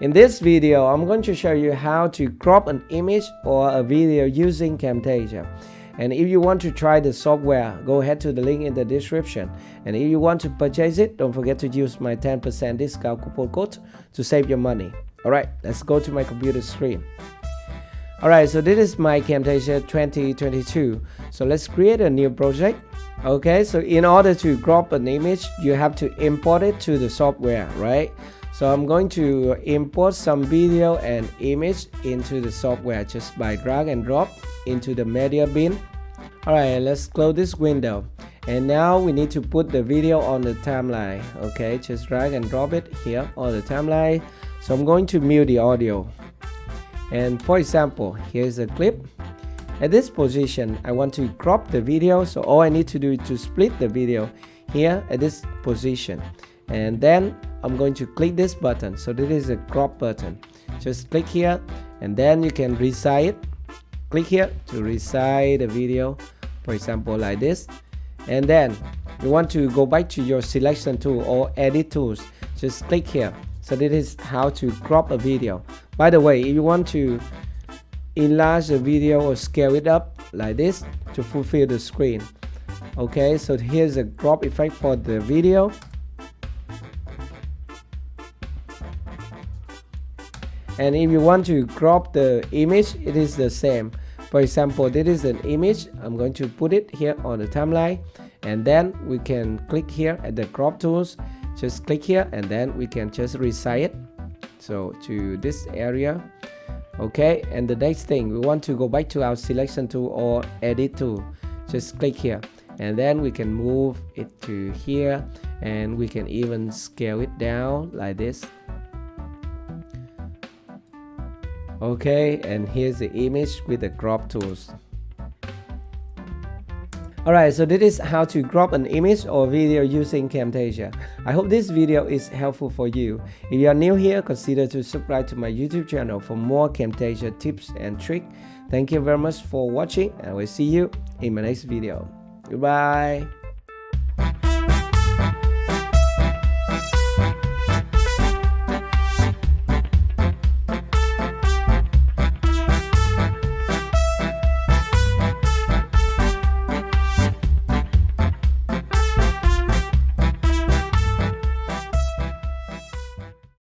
In this video, I'm going to show you how to crop an image or a video using Camtasia. And if you want to try the software, go ahead to the link in the description. And if you want to purchase it, don't forget to use my 10% discount coupon code to save your money. Alright, let's go to my computer screen. Alright, so this is my Camtasia 2022. So let's create a new project. Okay, so in order to crop an image, you have to import it to the software, right? So I'm going to import some video and image into the software just by drag and drop into the media bin. Alright, let's close this window. And now we need to put the video on the timeline. Okay, just drag and drop it here on the timeline. So I'm going to mute the audio. And for example, here's a clip. At this position, I want to crop the video. So all I need to do is to split the video here at this position. And then I'm going to click this button. So this is a crop button. Just click here and then you can resize it. Click here to resize the video, for example like this. And then you want to go back to your selection tool or edit tools. Just click here. So this is how to crop a video. By the way, if you want to enlarge the video or scale it up like this to fulfill the screen. Okay, so here's a crop effect for the video. And if you want to crop the image, it is the same. For example, this is an image. I'm going to put it here on the timeline. And then we can click here at the crop tools. Just click here and then we can just resize it. So to this area. Okay, and the next thing, we want to go back to our selection tool or edit tool. Just click here. And then we can move it to here. And we can even scale it down like this. Okay, and here's the image with the crop tools. Alright, so this is how to crop an image or video using Camtasia. I hope this video is helpful for you. If you are new here, consider to subscribe to my YouTube channel for more Camtasia tips and tricks. Thank you very much for watching and I will see you in my next video. Goodbye.